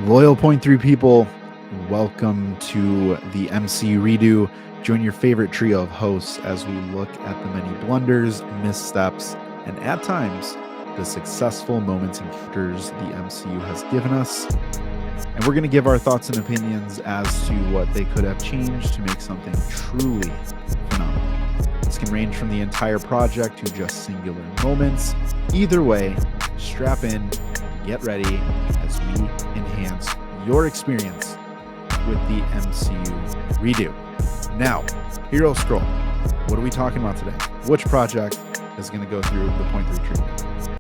Loyal Point 3 people, welcome to the MCU REDO. Join your favorite trio of hosts as we look at the many blunders, missteps, and at times, the successful moments and characters the MCU has given us. And we're going to give our thoughts and opinions as to what they could have changed to make something truly phenomenal. This can range from the entire project to just singular moments. Either way, strap in, get ready as we enhance your experience with the MCU REDO. Now, Hero Scroll, what are we talking about today? Which project is going to go through the Point 3 treatment?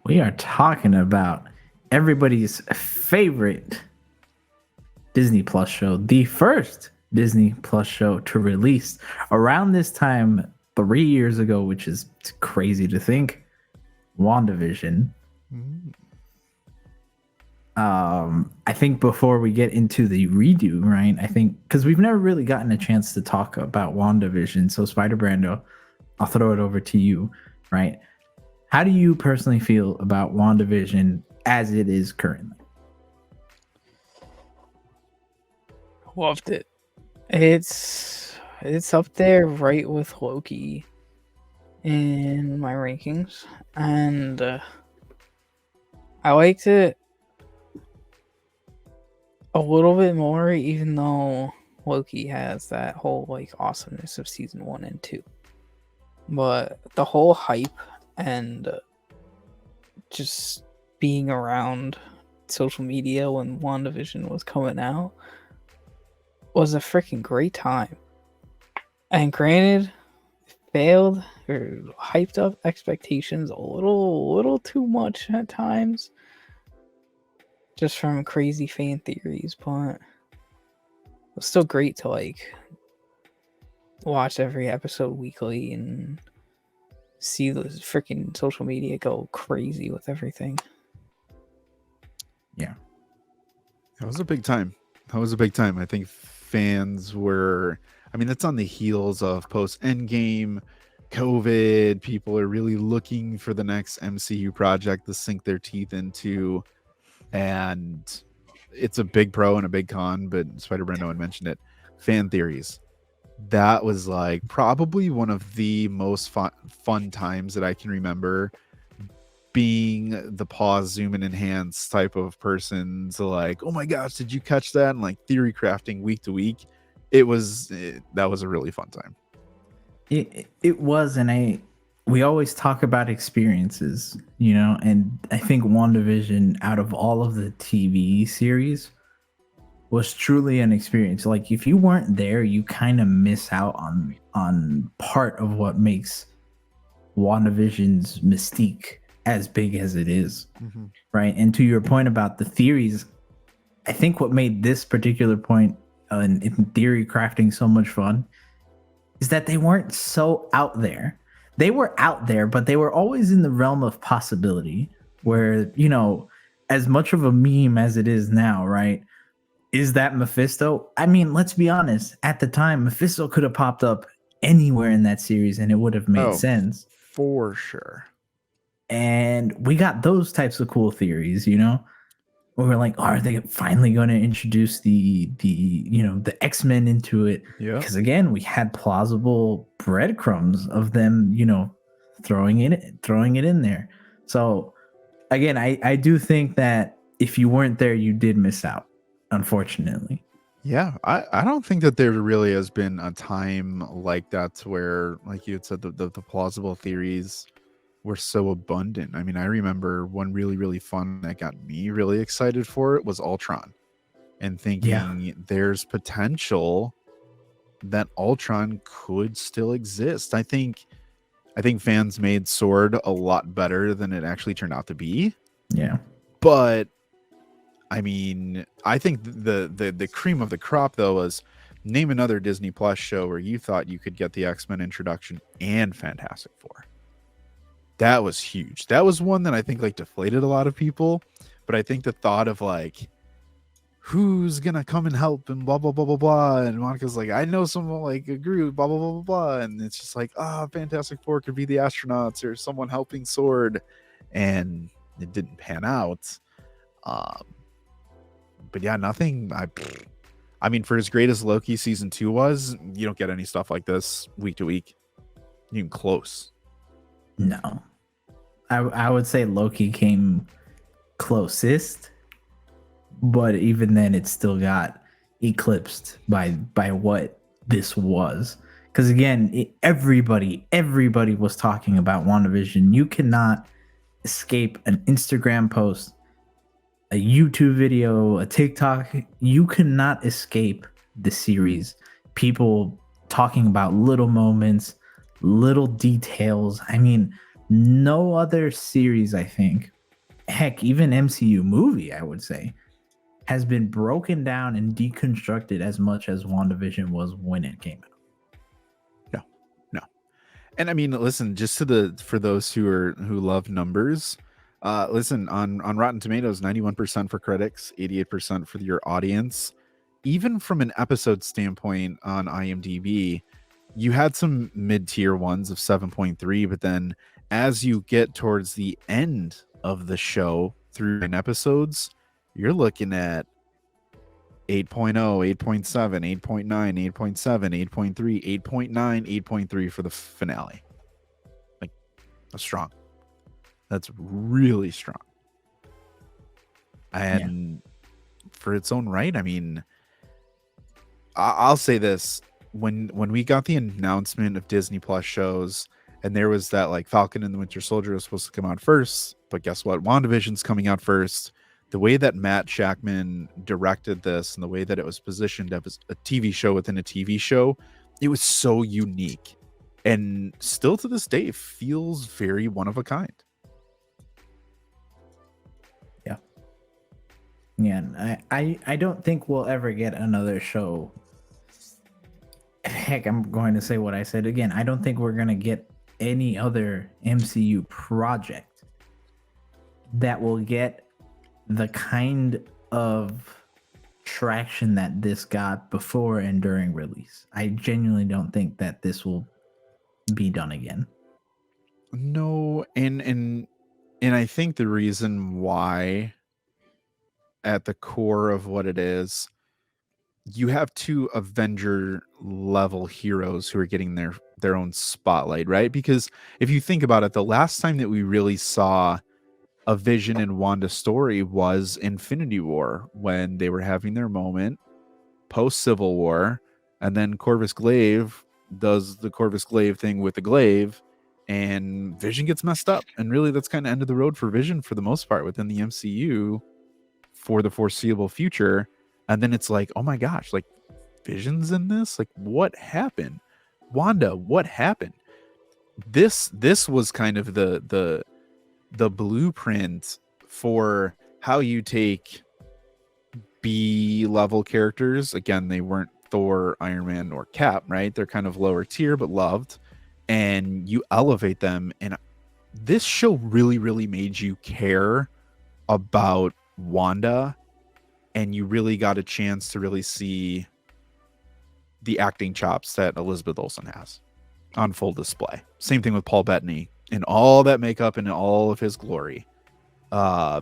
We are talking about everybody's favorite Disney Plus show, the first Disney Plus show to release around this time 3 years ago, which is crazy to think. WandaVision. I think before we get into the redo, right? I think because we've never really gotten a chance to talk about WandaVision. So Spider Brando, I'll throw it over to you, right? How do you personally feel about WandaVision as it is currently? Loved it. It's up there right with Loki in my rankings, and I liked it a little bit more, even though Loki has that whole like awesomeness of season 1 and 2. But the whole hype and just being around social media when WandaVision was coming out was a freaking great time. And granted, it failed or hyped up expectations a little too much at times, just from crazy fan theories, but it was still great to like watch every episode weekly and see the freaking social media go crazy with everything. Yeah. That was a big time. I think fans were, it's on the heels of post Endgame, COVID. People are really looking for the next MCU project to sink their teeth into. And it's a big pro and a big con, but Spider Brando had mentioned it. Fan theories. That was like probably one of the most fun times that I can remember, being the pause, zoom, and enhance type of person. So like, oh my gosh, did you catch that? And like theory crafting week to week. That was a really fun time. It was, and we always talk about experiences, and I think WandaVision, out of all of the TV series, was truly an experience. Like if you weren't there, you kind of miss out on part of what makes WandaVision's mystique as big as it is. Mm-hmm. Right? And to your point about the theories, I think what made this particular point in theory crafting so much fun is that they weren't so out there. They were out there, but they were always in the realm of possibility, where, as much of a meme as it is now, right? Is that Mephisto? Let's be honest. At the time, Mephisto could have popped up anywhere in that series and it would have made sense. For sure. And we got those types of cool theories, we were like, are they finally going to introduce the X-Men into it? Yeah. Because again, we had plausible breadcrumbs of them, throwing it in there. So again, I do think that if you weren't there, you did miss out, unfortunately. Yeah, I don't think that there really has been a time like that where, like you had said, the plausible theories were so abundant. I remember one really fun that got me really excited for it was Ultron, and thinking there's potential that Ultron could still exist. I think fans made Sword a lot better than it actually turned out to be. Yeah. But I think the cream of the crop though was name another Disney Plus show where you thought you could get the X-Men introduction and Fantastic Four. That was huge. That was one that I think like deflated a lot of people. But I think the thought of like, who's gonna come and help and blah blah blah blah blah, and Monica's like, I know someone like a group, blah blah blah blah blah, and it's just like, Fantastic Four could be the astronauts or someone helping Sword, and it didn't pan out. yeah, nothing. I mean, for as great as Loki season 2 was, you don't get any stuff like this week to week, even close. No, I would say Loki came closest, but even then, it still got eclipsed by what this was. Because again, everybody was talking about WandaVision. You cannot escape an Instagram post, a YouTube video, a TikTok. You cannot escape the series. People talking about little moments, little details. I mean, no other series, I think, heck, even MCU movie, I would say, has been broken down and deconstructed as much as WandaVision was when it came out. And I mean, listen, just for those who love numbers, listen, on Rotten Tomatoes, 91% for critics, 88% for your audience. Even from an episode standpoint on IMDb, you had some mid-tier ones of 7.3, but then as you get towards the end of the show through 9 episodes, you're looking at 8.0, 8.7, 8.9, 8.7, 8.3, 8.9, 8.3 for the finale. Like, that's strong. That's really strong. And for its own right, I mean, I'll say this. When we got the announcement of Disney Plus shows, and there was that like Falcon and the Winter Soldier was supposed to come out first, but guess what? WandaVision's coming out first. The way that Matt Shackman directed this and the way that it was positioned as a TV show within a TV show, it was so unique. And still to this day, feels very one of a kind. Yeah. Yeah. I don't think we'll ever get another show. Heck, I'm going to say what I said again. I don't think we're going to get any other MCU project that will get the kind of traction that this got before and during release. I genuinely don't think that this will be done again. No, and I think the reason why, at the core of what it is, you have 2 Avenger level heroes who are getting their own spotlight, right? Because if you think about it, the last time that we really saw a Vision and Wanda story was Infinity War, when they were having their moment post Civil War, and then Corvus Glaive does the Corvus Glaive thing with the glaive, and Vision gets messed up. And really, that's kind of end of the road for Vision for the most part within the MCU for the foreseeable future. And then it's like, oh my gosh, like Vision's in this? Like, what happened? Wanda, what happened? This was kind of the blueprint for how you take B level characters. Again, they weren't Thor, Iron Man, or Cap, right? They're kind of lower tier but loved, and you elevate them. And this show really, really made you care about Wanda, and you really got a chance to really see the acting chops that Elizabeth Olsen has on full display. Same thing with Paul Bettany and all that makeup and all of his glory. It was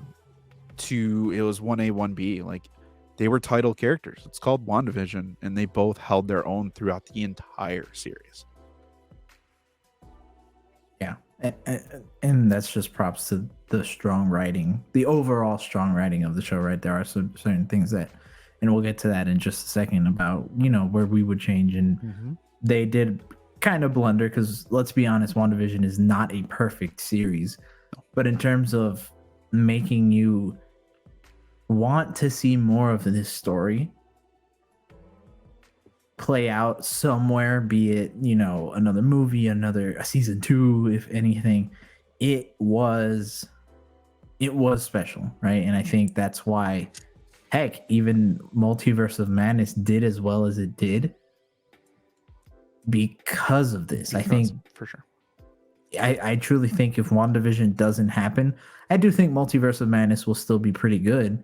1A, 1B. Like, they were title characters. It's called WandaVision, and they both held their own throughout the entire series. Yeah. And that's just props to the strong writing, the overall strong writing of the show, right? There are some certain things that, and we'll get to that in just a second, about, you know, where we would change. And they did kind of blunder, because let's be honest, WandaVision is not a perfect series, but in terms of making you want to see more of this story play out somewhere, be it, you know, another movie, a season 2, if anything, it was special, right? And I think that's why, heck, even Multiverse of Madness did as well as it did because of this. I think, for sure, I truly think if WandaVision doesn't happen, I do think Multiverse of Madness will still be pretty good,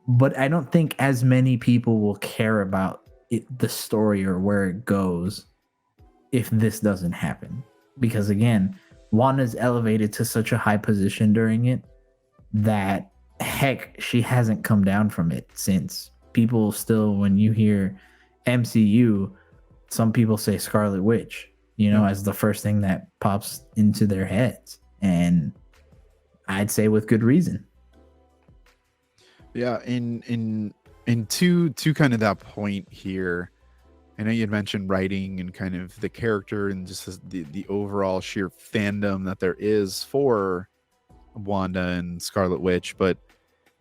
but I don't think as many people will care about the story or where it goes if this doesn't happen. Because again, Wanda's elevated to such a high position during it that heck, she hasn't come down from it since. People still, when you hear MCU, some people say Scarlet Witch, as the first thing that pops into their heads. And I'd say with good reason. Yeah, in to kind of that point here, I know you had mentioned writing and kind of the character and just the overall sheer fandom that there is for Wanda and Scarlet Witch, but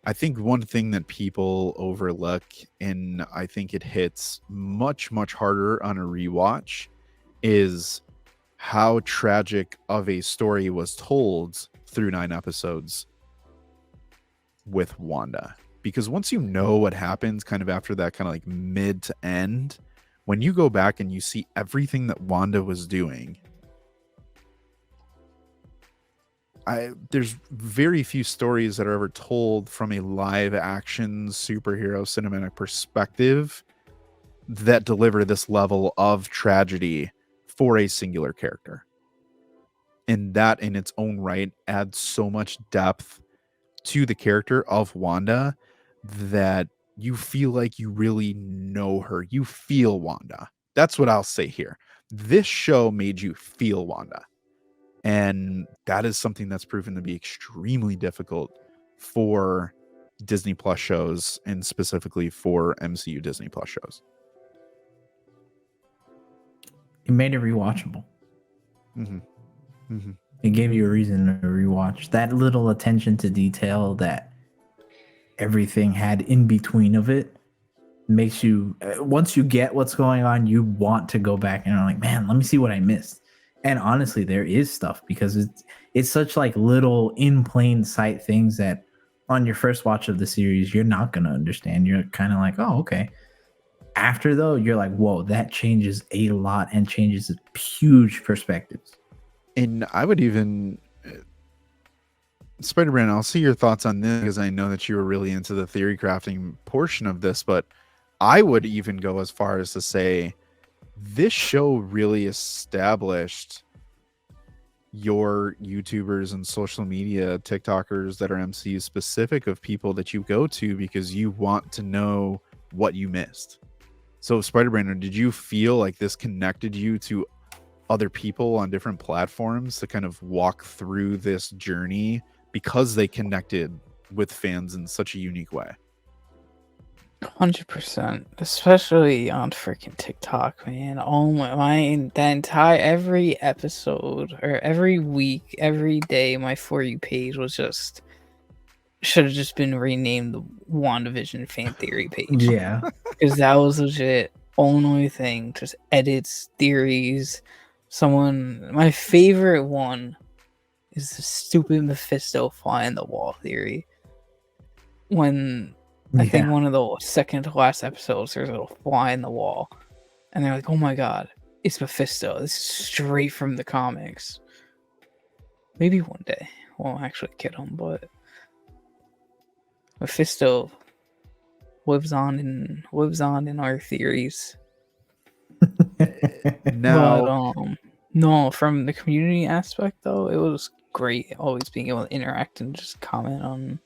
I think one thing that people overlook, and I think it hits much, much harder on a rewatch, is how tragic of a story was told through 9 episodes with Wanda. Because once you know what happens kind of after that kind of like mid to end, when you go back and you see everything that Wanda was doing, there's very few stories that are ever told from a live action superhero cinematic perspective that deliver this level of tragedy for a singular character. And that in its own right adds so much depth to the character of Wanda that you feel like you really know her. You feel Wanda. That's what I'll say here. This show made you feel Wanda. And that is something that's proven to be extremely difficult for Disney Plus shows, and specifically for MCU Disney Plus shows. It made it rewatchable. Mm-hmm. Mm-hmm. It gave you a reason to rewatch. That little attention to detail that everything had in between of it makes you, once you get what's going on, you want to go back and you're like, man, let me see what I missed. And honestly, there is stuff, because it's such like little in plain sight things that on your first watch of the series, you're not going to understand. You're kind of like, oh, okay. After though, you're like, whoa, that changes a lot and changes huge perspectives. And I would even, Spider-Man, I'll see your thoughts on this, because I know that you were really into the theory crafting portion of this, but I would even go as far as to say this show really established your YouTubers and social media TikTokers that are MCU specific of people that you go to because you want to know what you missed. So Spider-Man, did you feel like this connected you to other people on different platforms to kind of walk through this journey because they connected with fans in such a unique way? 100%, especially on freaking TikTok, man. Oh my, that entire every episode or every week, every day, my For You page was just should have just been renamed the WandaVision fan theory page. Yeah, because that was legit only thing. Just edits, theories. My favorite one is the stupid Mephisto fly in the wall theory. When I think one of the second to last episodes, there's a little fly in the wall, and they're like, "Oh my god, it's Mephisto! This is straight from the comics." Maybe one day we'll actually get him, but Mephisto lives on in our theories. Now, But, no, from the community aspect though, it was great always being able to interact and just comment on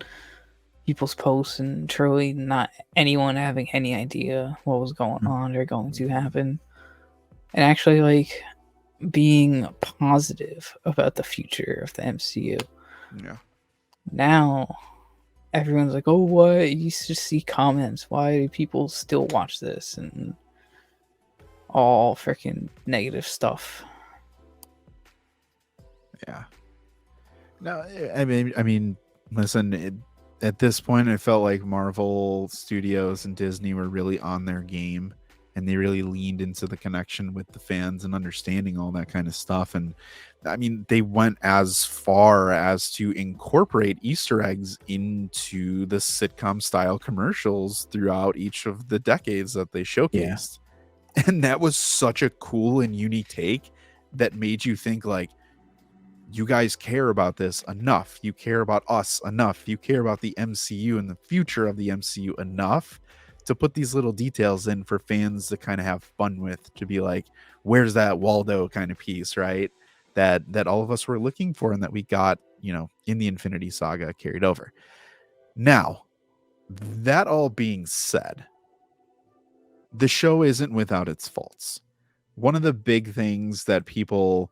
people's posts, and truly not anyone having any idea what was going on or going to happen, and actually like being positive about the future of the MCU. yeah. Now everyone's like, oh, what? You just see comments. Why do people still watch this? And all freaking negative stuff. Yeah. No, I mean, listen, at this point, I felt like Marvel Studios and Disney were really on their game, and they really leaned into the connection with the fans and understanding all that kind of stuff. And I mean, they went as far as to incorporate Easter eggs into the sitcom style commercials throughout each of the decades that they showcased. Yeah. And that was such a cool and unique take that made you think like, you guys care about this enough. You care about us enough. You care about the MCU and the future of the MCU enough to put these little details in for fans to kind of have fun with, to be like, where's that Waldo kind of piece, right? That all of us were looking for and that we got, in the Infinity Saga carried over. Now, that all being said, the show isn't without its faults. One of the big things that people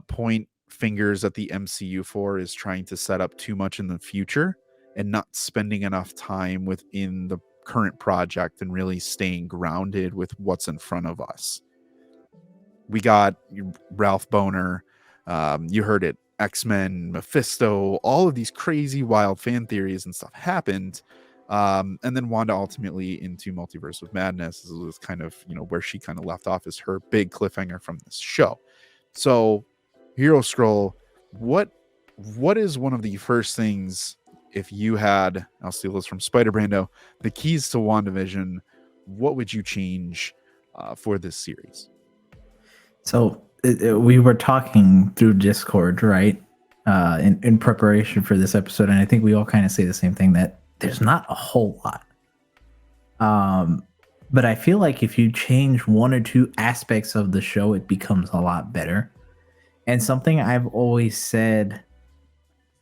point fingers at the MCU for is trying to set up too much in the future and not spending enough time within the current project and really staying grounded with what's in front of us. We got Ralph Boner, you heard it, X-Men, Mephisto, all of these crazy wild fan theories and stuff happened. And then Wanda ultimately into Multiverse of Madness is kind of, where she kind of left off as her big cliffhanger from this show. So Hero Scroll, what is one of the first things, if you had, I'll steal this from Spider Brando, the keys to WandaVision, what would you change for this series? So we were talking through Discord, right? In preparation for this episode, and I think we all kind of say the same thing, that there's not a whole lot. But I feel like if you change one or two aspects of the show, it becomes a lot better. And something I've always said,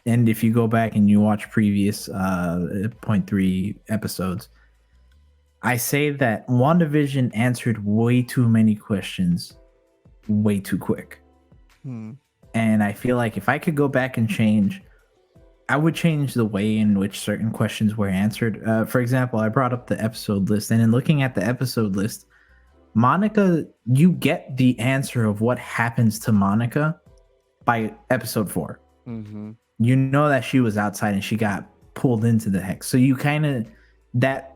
and if you go back and you watch previous 0.3 episodes, I say that WandaVision answered way too many questions way too quick. And I feel like if I could go back and change, I would change the way in which certain questions were answered. For example, I brought up the episode list, and in looking at the episode list, Monica, you get the answer of what happens to Monica by episode 4. You know that she was outside and she got pulled into the hex. So you kind of, that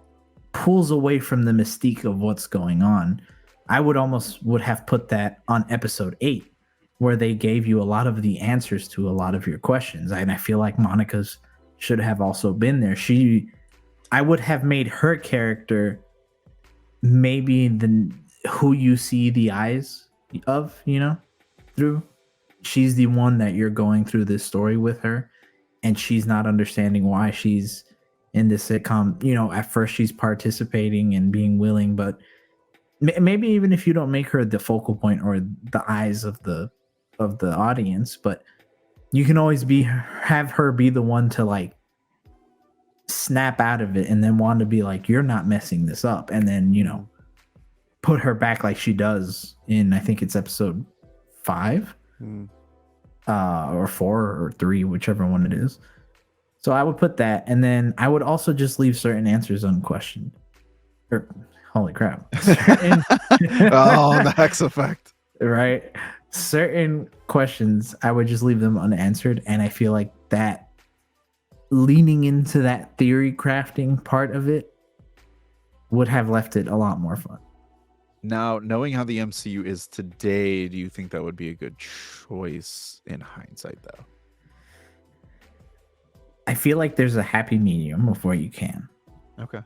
pulls away from the mystique of what's going on. I would have put that on episode 8, where they gave you a lot of the answers to a lot of your questions. And I feel like Monica's should have also been there. I would have made her character maybe who you see the eyes of, through. She's the one that you're going through this story with her, and she's not understanding why she's in this sitcom. At first she's participating and being willing, but maybe even if you don't make her the focal point or the eyes of the audience, but you can always have her be the one to like snap out of it and then want to be like, you're not messing this up, and then put her back like she does in, I think it's episode 5 or 4 or 3, whichever one it is. So I would put that, and then I would also just leave certain answers unquestioned. Holy crap. Oh, the hex effect. Right. Certain questions, I would just leave them unanswered. And I feel like that, leaning into that theory crafting part of it, would have left it a lot more fun. Now, knowing how the MCU is today, do you think that would be a good choice in hindsight, though? I feel like there's a happy medium of where you can. Okay.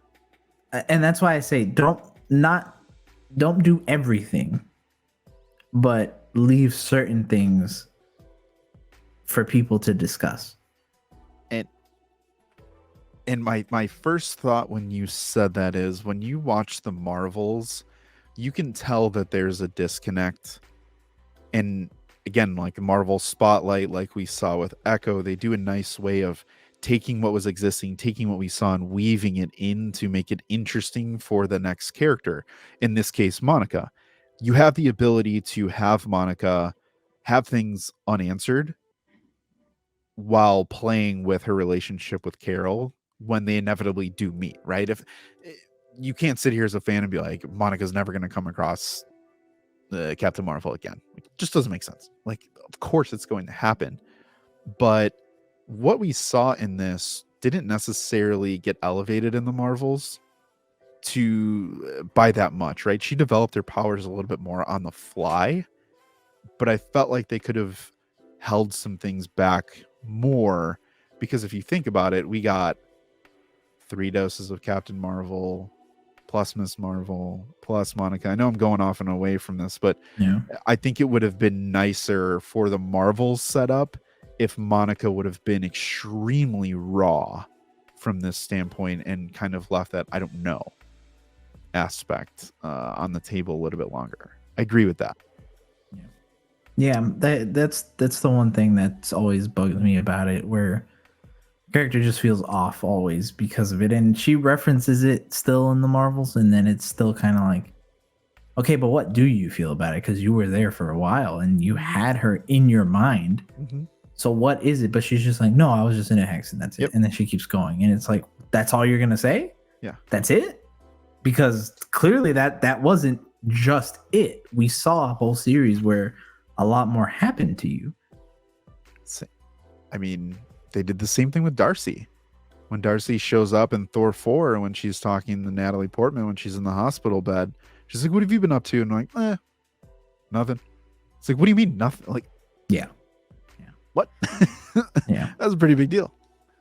And that's why I say don't do everything, but leave certain things for people to discuss. And my first thought when you said that is, when you watch the Marvels, you can tell that there's a disconnect. And again, like Marvel Spotlight, like we saw with Echo, they do a nice way of taking what was existing, taking what we saw, and weaving it in to make it interesting for the next character. In this case, Monica. You have the ability to have Monica have things unanswered while playing with her relationship with Carol when they inevitably do meet, right? If you can't sit here as a fan and be like, Monica's never going to come across Captain Marvel again. It just doesn't make sense. Like, of course it's going to happen. But what we saw in this didn't necessarily get elevated in the Marvels by that much, right? She developed her powers a little bit more on the fly, but I felt like they could have held some things back more, because if you think about it, we got 3 doses of Captain Marvel plus Miss Marvel plus Monica. I know I'm going off and away from this, but yeah, I think it would have been nicer for the Marvel setup if Monica would have been extremely raw from this standpoint and kind of left that I don't know aspect on the table a little bit longer. I agree with that. Yeah, that's the one thing that's always bugged me about it, where Character just feels off always because of it, and she references it still in the Marvels, and then it's still kind of like, okay, but what do you feel about it? Because you were there for a while and you had her in your mind. Mm-hmm. So what is it? But she's just like, no, I was just in a hex and that's it. Yep. And then she keeps going, and it's like, that's all you're gonna say? Yeah. That's it? Because clearly that wasn't just it. We saw a whole series where a lot more happened to you. I mean, they did the same thing with Darcy. When Darcy shows up in Thor 4, when she's talking to Natalie Portman when she's in the hospital bed, she's like, what have you been up to? And I'm like, nothing. It's like, what do you mean nothing? Like, Yeah. what? Yeah. That's a pretty big deal.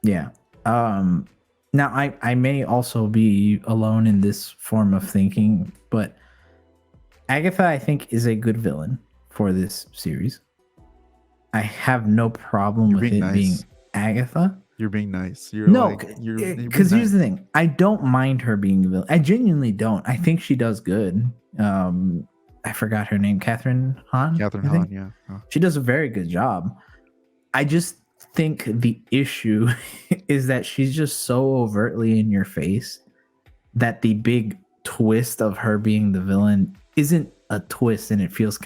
Yeah. Now I may also be alone in this form of thinking, but Agatha, I think, is a good villain for this series. I have no problem with it being Agatha. You're being nice. You're No, you're because here's the thing. I don't mind her being the villain. I genuinely don't. I think she does good. I forgot her name. Catherine Hahn? Catherine Hahn, yeah. Oh. She does a very good job. I just think the issue is that she's just so overtly in your face that the big twist of her being the villain isn't a twist, and it feels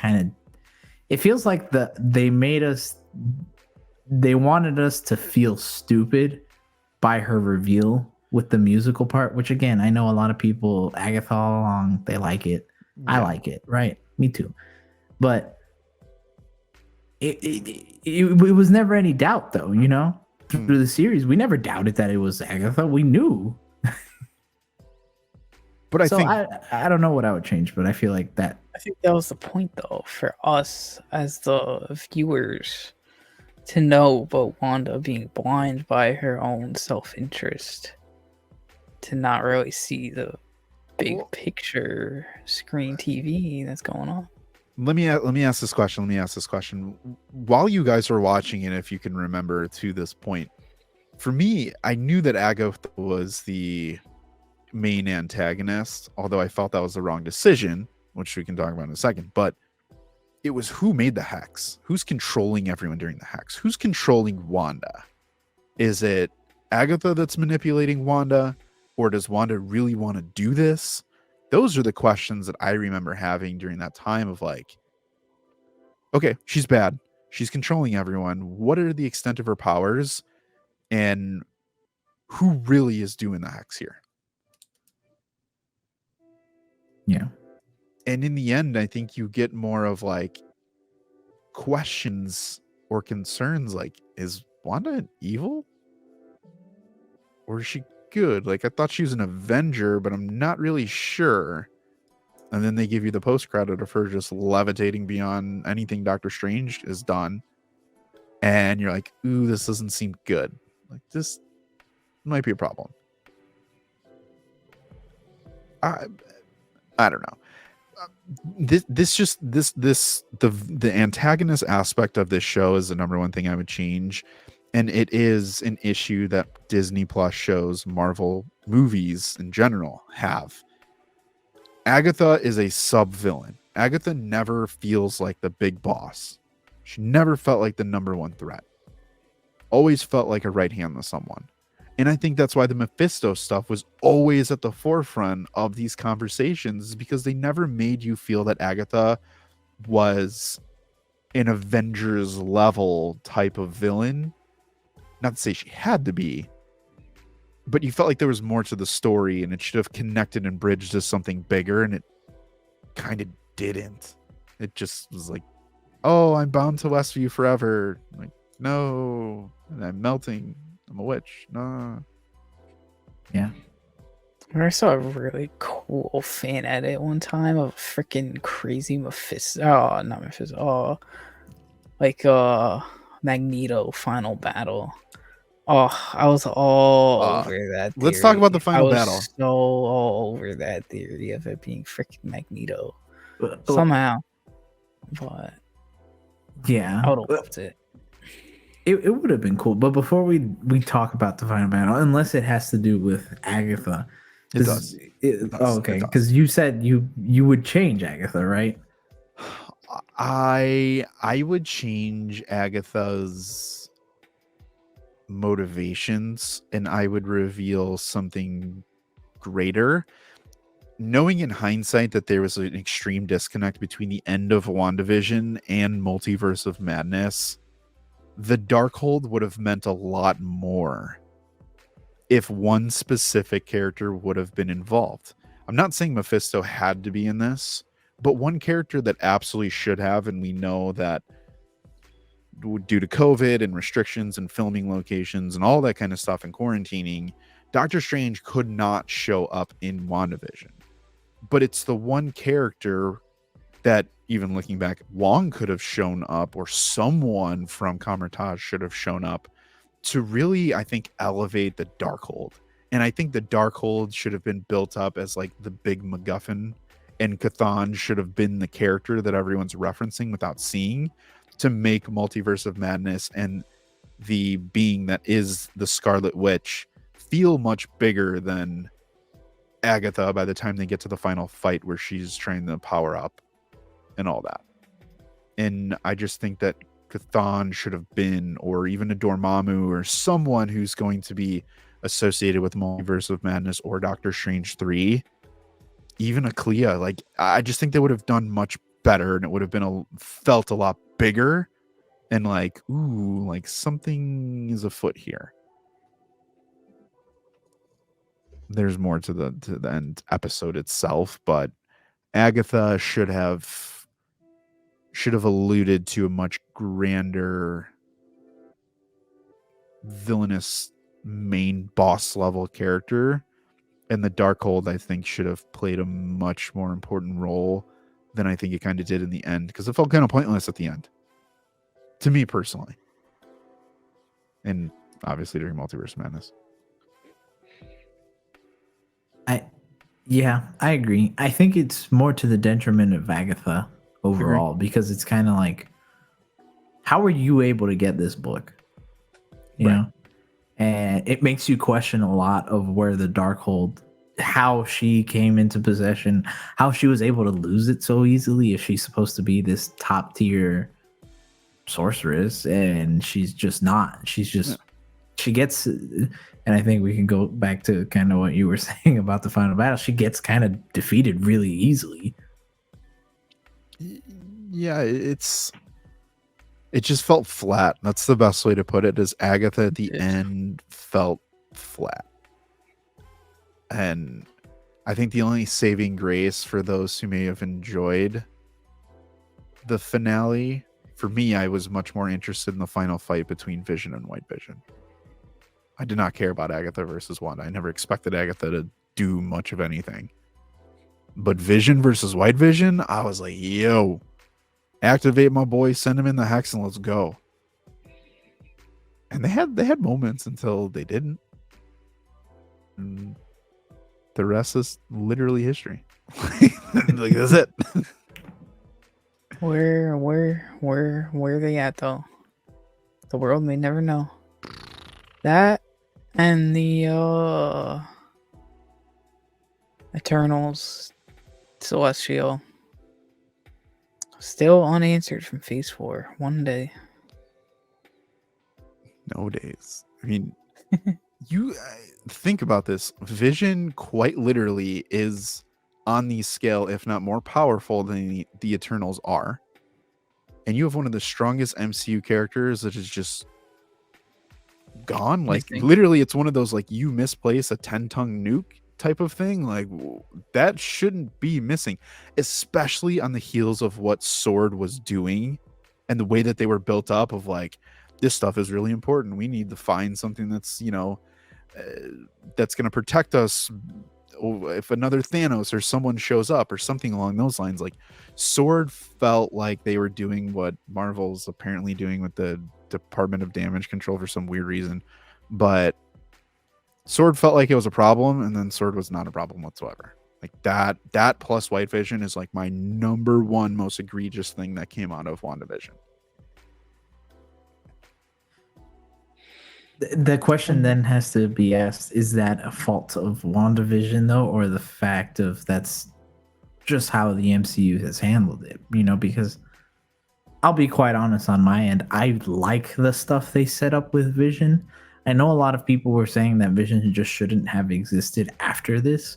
like they wanted us to feel stupid by her reveal with the musical part, which again, I know a lot of people, Agatha all along, they like it. Yeah. I like it, right? Me too. But it was never any doubt, though, you know? Through the series, we never doubted that it was Agatha. We knew. But I think I don't know what I would change, but I feel like that. I think that was the point, though, for us as the viewers to know about Wanda being blind by her own self-interest, to not really see the big picture screen TV that's going on. Let me ask this question. While you guys were watching it, if you can remember to this point, for me, I knew that Agatha was the main antagonist, although I felt that was the wrong decision, which we can talk about in a second. But it was who made the hex, who's controlling everyone during the hex, who's controlling Wanda. Is it Agatha that's manipulating Wanda, or does Wanda really want to do this? Those are the questions that I remember having during that time of like, okay, she's bad, she's controlling everyone, what are the extent of her powers, and who really is doing the hex here? Yeah. And in the end, I think you get more of like questions or concerns like, is Wanda evil? Or is she good? Like, I thought she was an Avenger, but I'm not really sure. And then they give you the post-credit of her just levitating beyond anything Doctor Strange has done. And you're like, ooh, this doesn't seem good. Like, this might be a problem. I don't know. The antagonist aspect of this show is the number one thing I would change, and it is an issue that Disney Plus shows, Marvel movies in general have. Agatha is a sub-villain. Agatha never feels like the big boss. She never felt like the number one threat. Always felt like a right hand to someone. And I think that's why the Mephisto stuff was always at the forefront of these conversations, because they never made you feel that Agatha was an Avengers level type of villain. Not to say she had to be, but you felt like there was more to the story and it should have connected and bridged to something bigger, and it kind of didn't. It just was like, oh, I'm bound to Westview forever. Like, no, and I'm melting. I'm a witch. No. Yeah. I saw a really cool fan edit one time of freaking crazy Mephisto. Oh, not Mephisto. Oh, like Magneto final battle. Oh, I was all over that theory. Let's talk about the final battle. So all over that theory of it being freaking Magneto somehow. But yeah, I would have loved it. It would have been cool. But before we talk about the final battle, unless it has to do with Agatha, it does. Oh, okay. Because you said you would change Agatha, right? I would change Agatha's motivations and I would reveal something greater, knowing in hindsight that there was an extreme disconnect between the end of WandaVision and Multiverse of Madness, the Darkhold would have meant a lot more if one specific character would have been involved. I'm not saying Mephisto had to be in this, but one character that absolutely should have, and we know that due to COVID and restrictions and filming locations and all that kind of stuff and quarantining, Doctor Strange could not show up in WandaVision. But it's the one character that, even looking back, Wong could have shown up, or someone from Kamar-Taj should have shown up to really, I think, elevate the Darkhold. And I think the Darkhold should have been built up as like the big MacGuffin, and Chthon should have been the character that everyone's referencing without seeing, to make Multiverse of Madness and the being that is the Scarlet Witch feel much bigger than Agatha by the time they get to the final fight where she's trying to power up and all that. And I just think that Chthon should have been, or even a Dormammu, or someone who's going to be associated with Multiverse of Madness or Doctor Strange 3, even a Clea. Like, I just think they would have done much better, and it would have been felt a lot bigger, and like, ooh, like something is afoot here. There's more to the end episode itself, but Agatha should have alluded to a much grander villainous main boss level character, and the Darkhold, I think, should have played a much more important role than I think it kind of did in the end, because it felt kind of pointless at the end, to me personally, and obviously during Multiverse Madness. I agree. I think it's more to the detriment of Agatha overall, because it's kind of like, how were you able to get this book? You know? And it makes you question a lot of where the Darkhold, how she came into possession, how she was able to lose it so easily if she's supposed to be this top tier sorceress, and she's just not. She's just, she gets, and I think we can go back to kind of what you were saying about the final battle. She gets kind of defeated really easily. Yeah, it just felt flat. That's the best way to put it, is Agatha at the end felt flat. And I think the only saving grace for those who may have enjoyed the finale, for me, I was much more interested in the final fight between Vision and White Vision. I did not care about Agatha versus Wanda. I never expected Agatha to do much of anything. But Vision versus White Vision, I was like, yo, activate my boy, send him in the hex, and let's go. And they had moments until they didn't. And the rest is literally history. Like, that's it. Where are they at though? The world may never know. That and the Eternals Celestial still unanswered from Phase 4. One day. No days. I mean, you think about this. Vision quite literally is on the scale, if not more powerful than the Eternals are. And you have one of the strongest MCU characters that is just gone. Like, literally, it's one of those, like, you misplace a 10-tongue nuke type of thing. Like, that shouldn't be missing, especially on the heels of what Sword was doing and the way that they were built up of, like, this stuff is really important. We need to find something that's, you know, that's going to protect us if another Thanos or someone shows up or something along those lines. Like, Sword felt like they were doing what Marvel's apparently doing with the Department of Damage Control for some weird reason, but Sword felt like it was a problem, and then Sword was not a problem whatsoever. Like, that plus White Vision is like my number one most egregious thing that came out of WandaVision. The question then has to be asked, is that a fault of WandaVision though, or the fact of that's just how the MCU has handled it? You know, because I'll be quite honest on my end, I like the stuff they set up with Vision. I know a lot of people were saying that Vision just shouldn't have existed after this.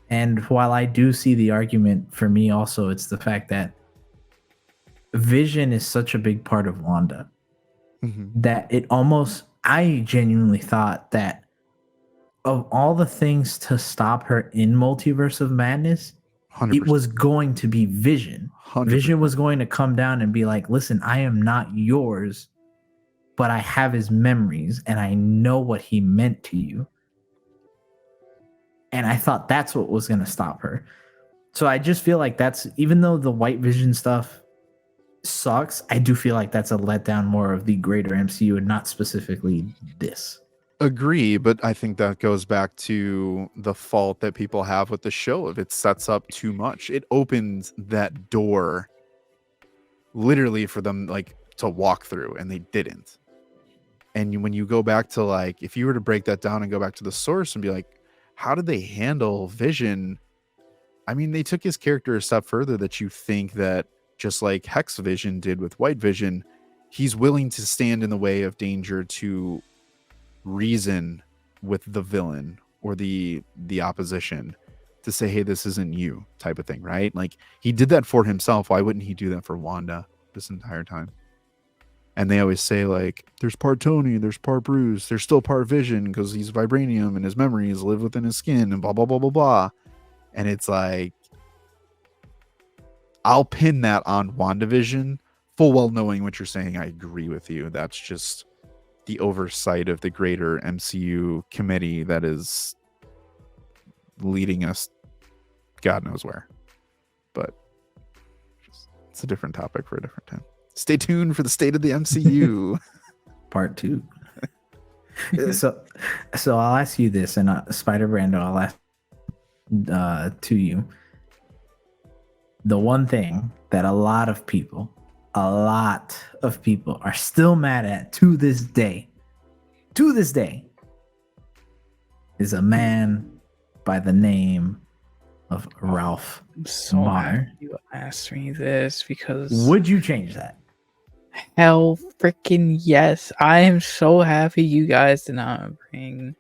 And while I do see the argument, for me also, it's the fact that Vision is such a big part of Wanda that it almost, I genuinely thought that of all the things to stop her in Multiverse of Madness, 100%. it was going to be Vision. 100%. Vision was going to come down and be like, listen, I am not yours, but I have his memories and I know what he meant to you. And I thought that's what was going to stop her. So I just feel like that's, even though the White Vision stuff sucks, I do feel like that's a letdown more of the greater MCU and not specifically this. Agree, but I think that goes back to the fault that people have with the show. If it sets up too much, it opens that door literally for them like to walk through, and they didn't. And when you go back to like, if you were to break that down and go back to the source and be like, how did they handle Vision? I mean, they took his character a step further, that you think that just like Hex Vision did with White Vision, he's willing to stand in the way of danger to reason with the villain or the opposition to say, hey, this isn't you, type of thing, right? Like, he did that for himself. Why wouldn't he do that for Wanda this entire time? And they always say, like, there's part Tony, there's part Bruce, there's still part Vision because he's vibranium and his memories live within his skin and blah, blah, blah, blah, blah. And it's like, I'll pin that on WandaVision, full well knowing what you're saying. I agree with you. That's just the oversight of the greater MCU committee that is leading us God knows where. But it's a different topic for a different time. Stay tuned for the state of the MCU. Part 2. so I'll ask you this, and Spider Brando, I'll ask to you. The one thing that a lot of people are still mad at to this day, is a man by the name of Ralph So Marr. you asked me this because Would you change that? hell freaking yes. I am so happy you guys did not bring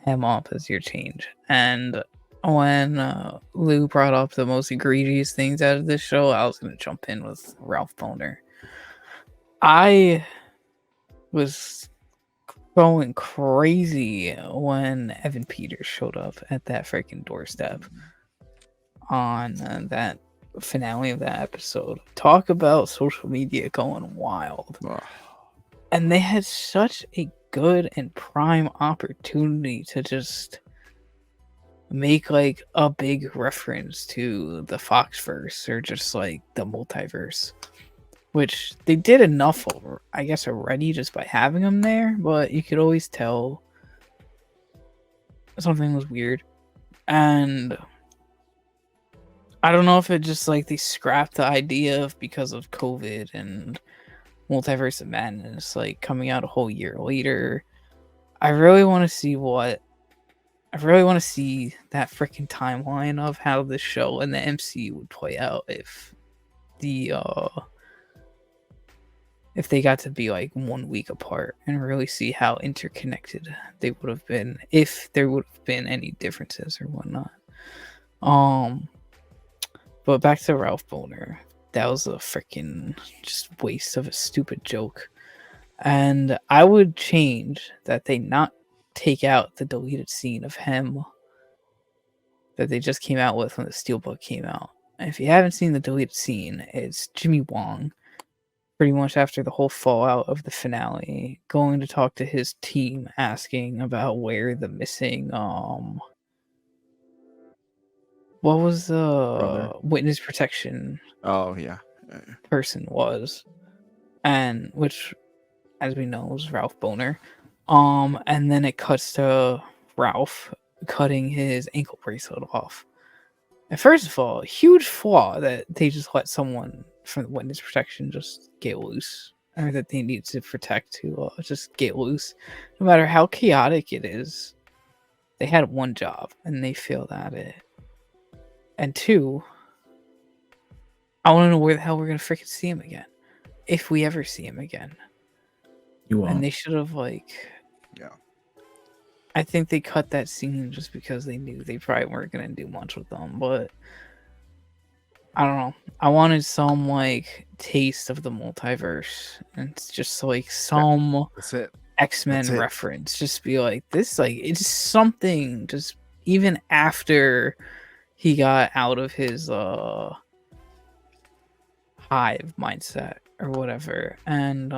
him up as your change. And when Lou brought up the most egregious things out of this show, I was going to jump in with Ralph Boner. I was going crazy when Evan Peters showed up at that freaking doorstep on that finale of that episode. Talk about social media going wild. And they had such a good and prime opportunity to just make like a big reference to the Foxverse or just like the multiverse, which they did enough over, I guess, already just by having them there, but you could always tell something was weird. And I don't know if it just like they scrapped the idea of because of COVID and Multiverse of Madness like coming out a whole year later. I really want to see that freaking timeline of how the show and the MCU would play out if they got to be like 1 week apart, and really see how interconnected they would have been if there would have been any differences or whatnot. But back to Ralph Boner. That was a freaking just waste of a stupid joke. And I would change that they not take out the deleted scene of him that they just came out with when the Steelbook came out. And if you haven't seen the deleted scene, it's Jimmy Wong, pretty much after the whole fallout of the finale, going to talk to his team, asking about where the missing what was the Brother. witness protection Oh, yeah. person was, and which, as we know, was Ralph Boner. And then it cuts to Ralph cutting his ankle bracelet off. And first of all, huge flaw that they just let someone from the witness protection just get loose, or that they need to protect to just get loose, no matter how chaotic it is. They had one job and they failed at it. And two, I want to know where the hell we're gonna freaking see him again, if we ever see him again. You won't. And they should have Yeah. I think they cut that scene just because they knew they probably weren't gonna do much with them. But I don't know. I wanted some taste of the multiverse, and it's just some That's it. X-Men That's it. reference. Just be like this, it's something. Just even after he got out of his hive mindset or whatever, and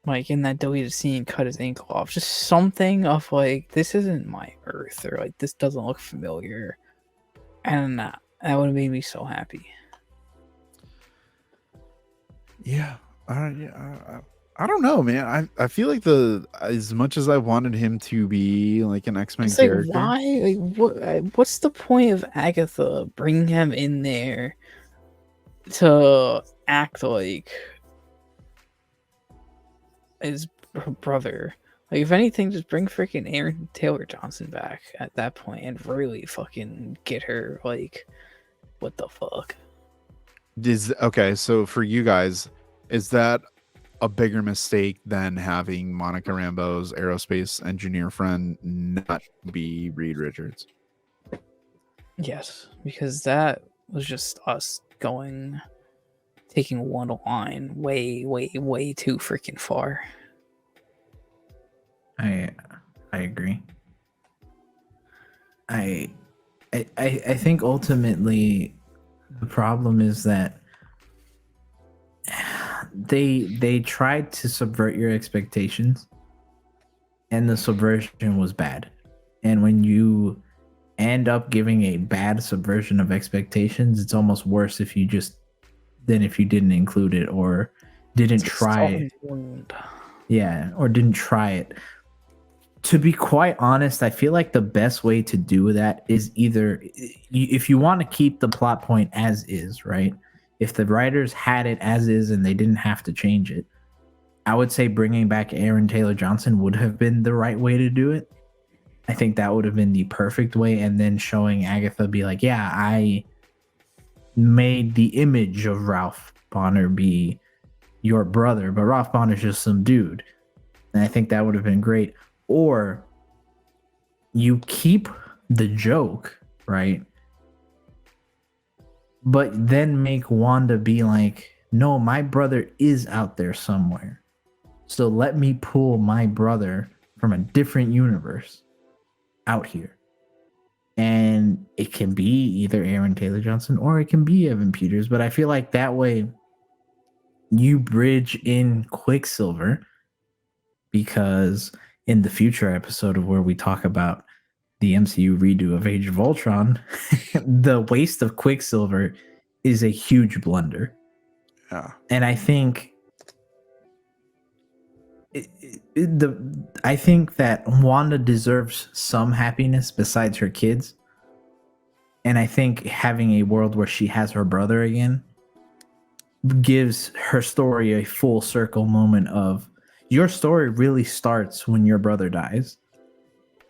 in that deleted scene, cut his ankle off. Just something of this isn't my Earth, or this doesn't look familiar, and that would have made me so happy. Yeah. I don't know, man. I feel like as much as I wanted him to be like an X-Men It's character, why? What's the point of Agatha bringing him in there to act like his brother? If anything, just bring freaking Aaron Taylor Johnson back at that point and really fucking get her. What the fuck? okay, so for you guys, is that a bigger mistake than having Monica Rambeau's aerospace engineer friend not be Reed Richards? Yes, because that was just us taking one line way, way, way too freaking far. I agree. I think ultimately the problem is that they tried to subvert your expectations, and the subversion was bad. And when you end up giving a bad subversion of expectations, it's almost worse than if you didn't include it or didn't try it. Yeah, or didn't try it. To be quite honest, I feel like the best way to do that is either, if you want to keep the plot point as is, right? If the writers had it as is and they didn't have to change it, I would say bringing back Aaron Taylor Johnson would have been the right way to do it. I think that would have been the perfect way. And then showing Agatha be like, yeah, I made the image of Ralph Bonner be your brother, but Ralph Bonner's just some dude. And I think that would have been great. Or you keep the joke, right? But then make Wanda be like, no, my brother is out there somewhere. So let me pull my brother from a different universe out here. And it can be either Aaron Taylor Johnson or it can be Evan Peters. But I feel like that way you bridge in Quicksilver, because in the future episode of where we talk about the MCU redo of Age of Ultron, the waste of Quicksilver is a huge blunder. Yeah. And I think I think that Wanda deserves some happiness besides her kids. And I think having a world where she has her brother again gives her story a full circle moment of, your story really starts when your brother dies,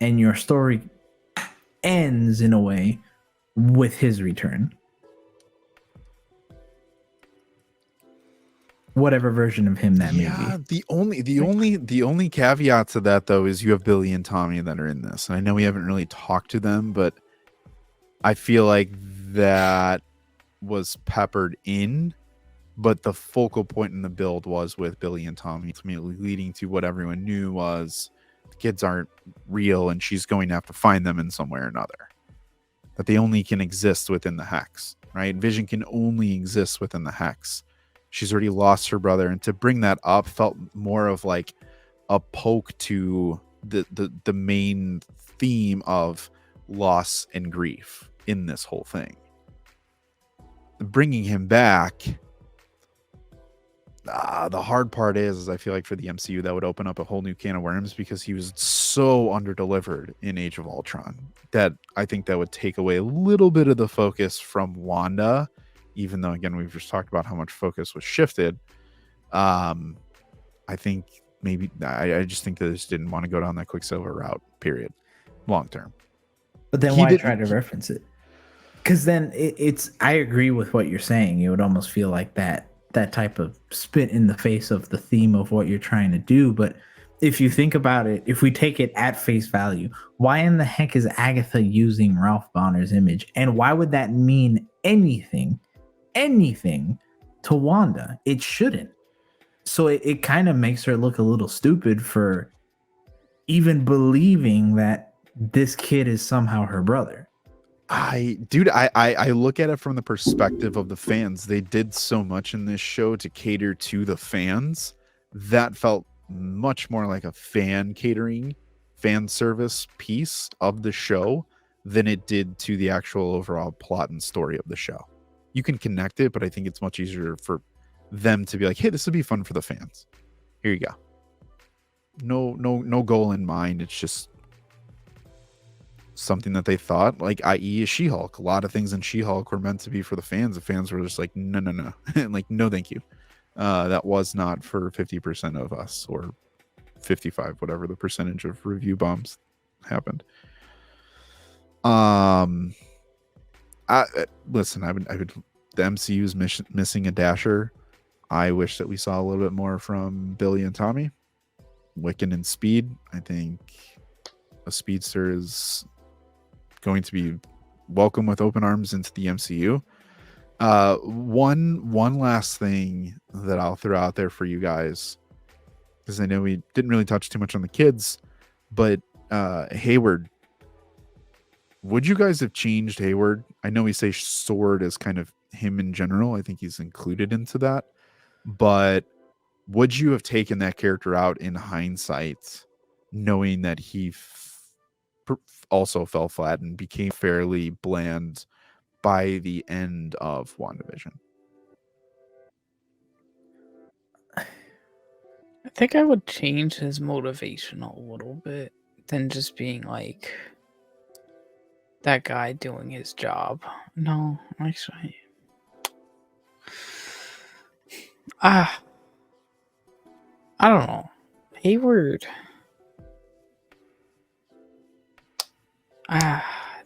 and your story ends in a way with his return. Whatever version of him that may be. The only caveat to that though is you have Billy and Tommy that are in this. And I know we haven't really talked to them, but I feel like that was peppered in. But the focal point in the build was with Billy and Tommy, ultimately leading to what everyone knew was the kids aren't real and she's going to have to find them in some way or another. That they only can exist within the hex, right? Vision can only exist within the hex. She's already lost her brother. And to bring that up felt more of like a poke to the main theme of loss and grief in this whole thing. Bringing him back... the hard part is I feel like for the MCU that would open up a whole new can of worms, because he was so underdelivered in Age of Ultron that I think that would take away a little bit of the focus from Wanda, even though again we've just talked about how much focus was shifted. I think maybe I just think that they just didn't want to go down that Quicksilver route, period, long term. But then why try to reference it? Because then it's I agree with what you're saying. It would almost feel like that that type of spit in the face of the theme of what you're trying to do. But if you think about it, if we take it at face value, why in the heck is Agatha using Ralph Bonner's image? And why would that mean anything to Wanda? It shouldn't. So it kind of makes her look a little stupid for even believing that this kid is somehow her brother. I look at it from the perspective of the fans. They did so much in this show to cater to the fans. That felt much more like a fan service piece of the show than it did to the actual overall plot and story of the show. You can connect it, but I think it's much easier for them to be like, hey, this would be fun for the fans. Here you go. No goal in mind. It's just something that they thought, like, i.e. She-Hulk. A lot of things in She-Hulk were meant to be for the fans. The fans were just like, no. Like, no, thank you. That was not for 50% of us, or 55, whatever the percentage of review bombs happened. Listen, the MCU's missing a dasher. I wish that we saw a little bit more from Billy and Tommy. Wiccan and Speed. I think a speedster is going to be welcome with open arms into the MCU. One last thing that I'll throw out there for you guys, because I know we didn't really touch too much on the kids, but Hayward, would you guys have changed Hayward? I know we say Sword is kind of him in general. I think he's included into that, but would you have taken that character out in hindsight, knowing that he also fell flat and became fairly bland by the end of WandaVision? I think I would change his motivation a little bit than just being like that guy doing his job. No, actually. I don't know. Hayward.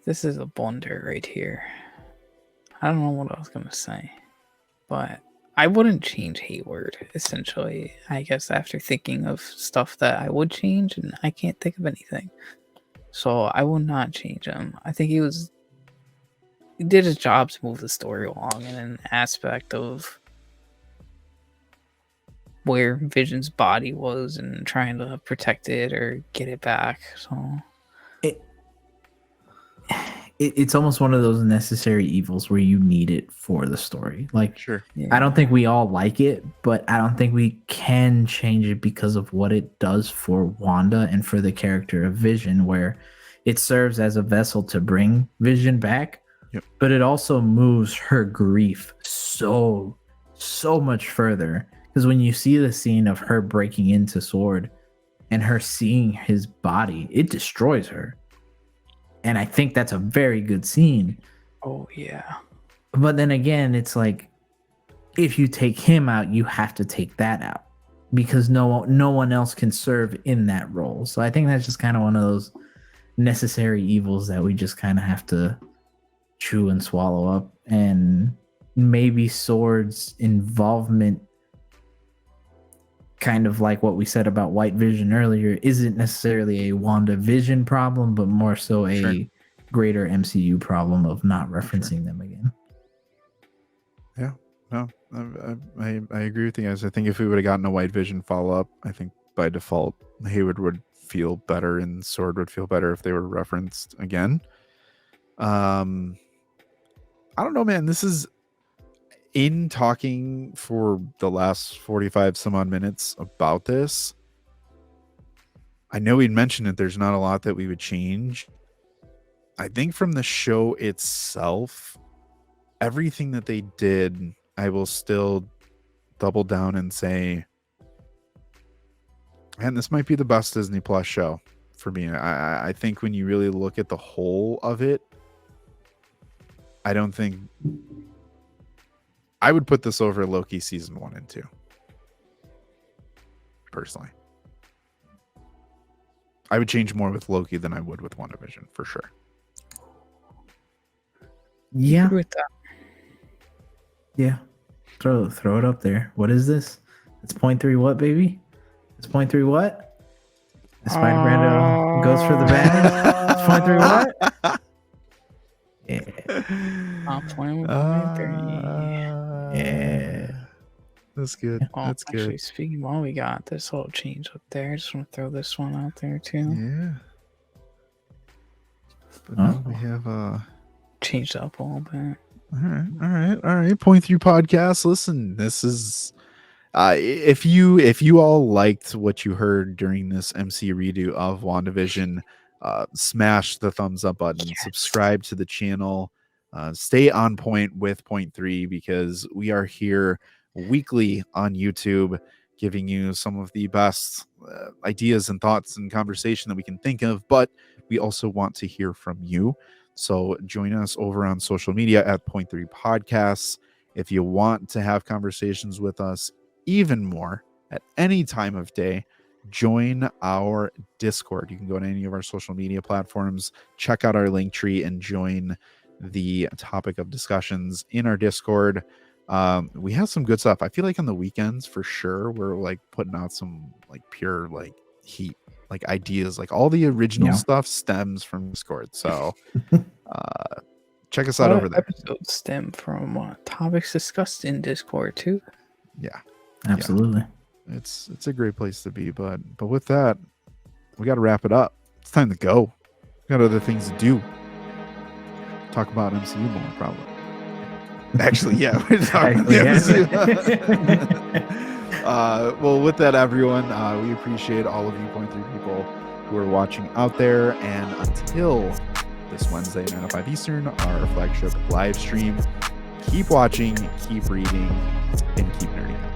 This is a blunder right here. I don't know what I was going to say, but I wouldn't change Hayward, essentially. I guess after thinking of stuff that I would change, and I can't think of anything. So I will not change him. I think he did his job to move the story along in an aspect of where Vision's body was and trying to protect it or get it back. So it's almost one of those necessary evils where you need it for the story. Like, sure. Yeah. I don't think we all like it, but I don't think we can change it because of what it does for Wanda and for the character of Vision, where it serves as a vessel to bring Vision back. Yep. But it also moves her grief so much further. Because when you see the scene of her breaking into Sword and her seeing his body, it destroys her. And I think that's a very good scene. Oh, yeah. But then again, it's like, if you take him out, you have to take that out. Because no one else can serve in that role. So I think that's just kind of one of those necessary evils that we just kind of have to chew and swallow up. And maybe Sword's involvement, kind of like what we said about White Vision earlier, isn't necessarily a WandaVision problem, but more so a greater MCU problem of not referencing them again. Yeah, no, I agree with you guys. I think if we would have gotten a White Vision follow-up, I think by default Hayward would feel better and Sword would feel better if they were referenced again. I don't know, man. This is, in talking for the last 45 some odd minutes about this, I know we'd mentioned that there's not a lot that we would change. I think from the show itself, everything that they did, I will still double down and say, man, this might be the best Disney Plus show for me. I think when you really look at the whole of it, I don't think I would put this over Loki season 1 and 2. Personally. I would change more with Loki than I would with WandaVision, for sure. Yeah. With that. Yeah. throw it up there. What is this? It's 0.3 what, baby? It's 0.3 what? The Spider-Man goes for the banner. It's 0.3 what? Yeah. I'm playing with 0.3. Yeah. That's good. Oh, That's actually, good. speaking while we got this little change up there, I just want to throw this one out there too. Yeah. But now we have Changed up a little bit. all right. 0.3 podcast. Listen, this is if you all liked what you heard during this MC redo of WandaVision, smash the thumbs up button, subscribe to the channel, stay on point with 0.3 because we are here weekly on YouTube giving you some of the best ideas and thoughts and conversation that we can think of, but we also want to hear from you. So join us over on social media at 0.3 podcasts. If you want to have conversations with us even more at any time of day, join our Discord. You can go to any of our social media platforms, check out our link tree, and join the topic of discussions in our Discord. We have some good stuff. I feel like on the weekends for sure we're like putting out some like pure like heat, like ideas, like all the original stuff stems from Discord. So check us out over there. Episodes stem from topics discussed in Discord too. Yeah, absolutely. Yeah. It's a great place to be, but with that, we got to wrap it up. It's time to go. We got other things to do. Talk about MCU more, probably. Actually, yeah, we're talking about MCU. Well, with that, everyone, we appreciate all of you 0.3 people who are watching out there, and until this Wednesday, 9 to 5 Eastern, our flagship live stream, keep watching, keep reading, and keep nerding out.